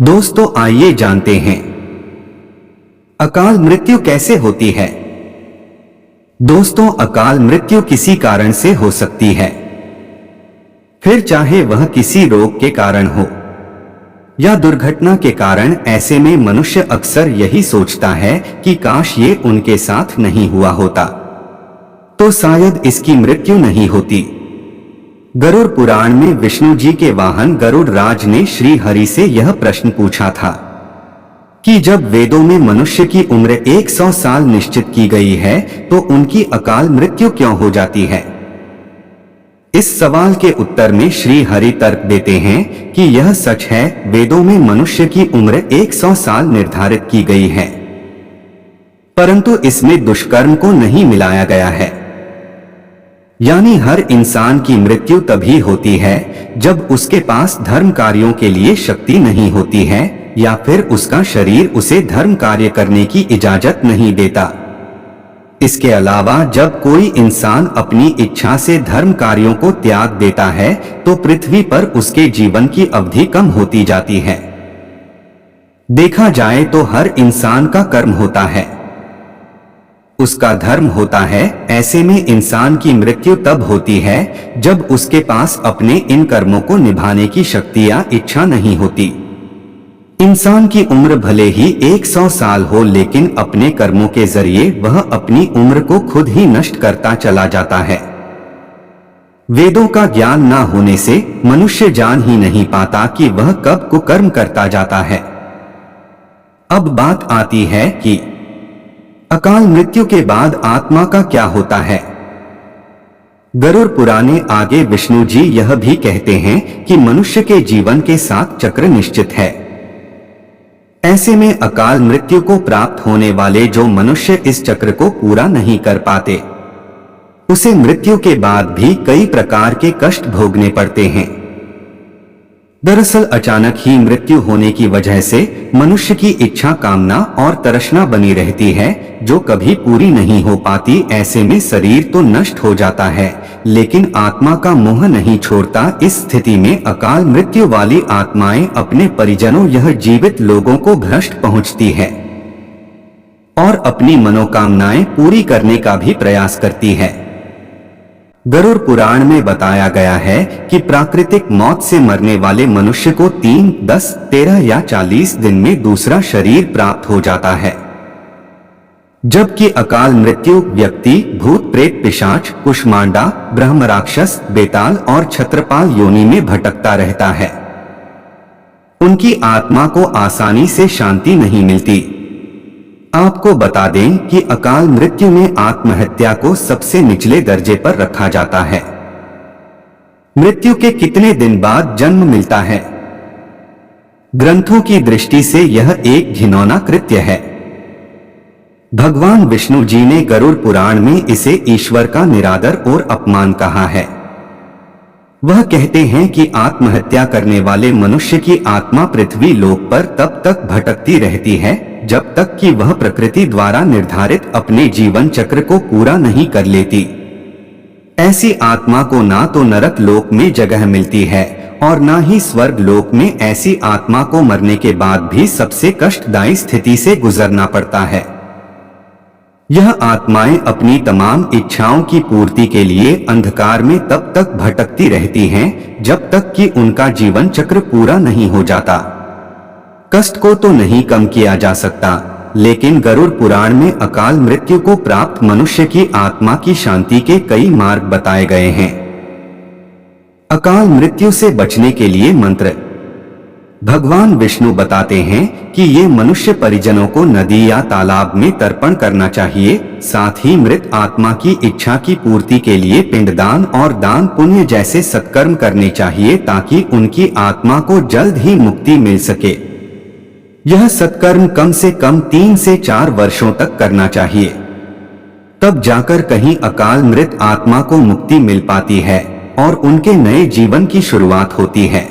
दोस्तों आइए जानते हैं अकाल मृत्यु कैसे होती है। दोस्तों अकाल मृत्यु किसी कारण से हो सकती है, फिर चाहे वह किसी रोग के कारण हो या दुर्घटना के कारण। ऐसे में मनुष्य अक्सर यही सोचता है कि काश ये उनके साथ नहीं हुआ होता तो शायद इसकी मृत्यु नहीं होती। गरुड़ पुराण में विष्णु जी के वाहन गरुड़ राज ने श्री हरि से यह प्रश्न पूछा था कि जब वेदों में मनुष्य की उम्र 100 साल निश्चित की गई है तो उनकी अकाल मृत्यु क्यों हो जाती है। इस सवाल के उत्तर में श्री हरि तर्क देते हैं कि यह सच है, वेदों में मनुष्य की उम्र 100 साल निर्धारित की गई है, परंतु इसमें दुष्कर्म को नहीं मिलाया गया है। यानी हर इंसान की मृत्यु तभी होती है जब उसके पास धर्म कार्यों के लिए शक्ति नहीं होती है या फिर उसका शरीर उसे धर्म कार्य करने की इजाजत नहीं देता। इसके अलावा जब कोई इंसान अपनी इच्छा से धर्म कार्यों को त्याग देता है तो पृथ्वी पर उसके जीवन की अवधि कम होती जाती है। देखा जाए तो हर इंसान का कर्म होता है, उसका धर्म होता है। ऐसे में इंसान की मृत्यु तब होती है जब उसके पास अपने इन कर्मों को निभाने की शक्ति या इच्छा नहीं होती। इंसान की उम्र भले ही 100 साल हो, लेकिन अपने कर्मों के जरिए वह अपनी उम्र को खुद ही नष्ट करता चला जाता है। वेदों का ज्ञान न होने से मनुष्य जान ही नहीं पाता कि वह कब कुकर्म करता जाता है। अब बात आती है कि अकाल मृत्यु के बाद आत्मा का क्या होता है। गरुड़ पुराण में आगे विष्णु जी यह भी कहते हैं कि मनुष्य के जीवन के 7 चक्र निश्चित है। ऐसे में अकाल मृत्यु को प्राप्त होने वाले जो मनुष्य इस चक्र को पूरा नहीं कर पाते उसे मृत्यु के बाद भी कई प्रकार के कष्ट भोगने पड़ते हैं। दरअसल अचानक ही मृत्यु होने की वजह से मनुष्य की इच्छा, कामना और तृष्णा बनी रहती है जो कभी पूरी नहीं हो पाती। ऐसे में शरीर तो नष्ट हो जाता है लेकिन आत्मा का मोह नहीं छोड़ता। इस स्थिति में अकाल मृत्यु वाली आत्माएं अपने परिजनों यह जीवित लोगों को भ्रष्ट पहुंचती है और अपनी मनोकामनाएं पूरी करने का भी प्रयास करती है। गरुड़ पुराण में बताया गया है कि प्राकृतिक मौत से मरने वाले मनुष्य को 3, 10, 13 या 40 दिन में दूसरा शरीर प्राप्त हो जाता है, जबकि अकाल मृत्यु व्यक्ति भूत, प्रेत, पिशाच, कुष्मांडा, ब्रह्म, राक्षस, बेताल और छत्रपाल योनि में भटकता रहता है। उनकी आत्मा को आसानी से शांति नहीं मिलती। आपको बता दें कि अकाल मृत्यु में आत्महत्या को सबसे निचले दर्जे पर रखा जाता है। मृत्यु के कितने दिन बाद जन्म मिलता है? ग्रंथों की दृष्टि से यह एक घिनौना कृत्य है। भगवान विष्णु जी ने गरुड़ पुराण में इसे ईश्वर का निरादर और अपमान कहा है। वह कहते हैं कि आत्महत्या करने वाले मनुष्य की आत्मा पृथ्वी लोक पर तब तक भटकती रहती है जब तक कि वह प्रकृति द्वारा निर्धारित अपने जीवन चक्र को पूरा नहीं कर लेती। ऐसी आत्मा को ना तो नरक लोक में जगह मिलती है और ना ही स्वर्ग लोक में। ऐसी आत्मा को मरने के बाद भी सबसे कष्टदायी स्थिति से गुजरना पड़ता है। यह आत्माएं अपनी तमाम इच्छाओं की पूर्ति के लिए अंधकार में तब तक भटकती रहती हैं जब तक कि उनका जीवन चक्र पूरा नहीं हो जाता। कष्ट को तो नहीं कम किया जा सकता, लेकिन गरुड़ पुराण में अकाल मृत्यु को प्राप्त मनुष्य की आत्मा की शांति के कई मार्ग बताए गए हैं। अकाल मृत्यु से बचने के लिए मंत्र। भगवान विष्णु बताते हैं कि ये मनुष्य परिजनों को नदी या तालाब में तर्पण करना चाहिए। साथ ही मृत आत्मा की इच्छा की पूर्ति के लिए पिंडदान और दान पुण्य जैसे सत्कर्म करने चाहिए ताकि उनकी आत्मा को जल्द ही मुक्ति मिल सके। यह सत्कर्म कम से कम 3 से 4 वर्षों तक करना चाहिए, तब जाकर कहीं अकाल मृत आत्मा को मुक्ति मिल पाती है और उनके नए जीवन की शुरुआत होती है।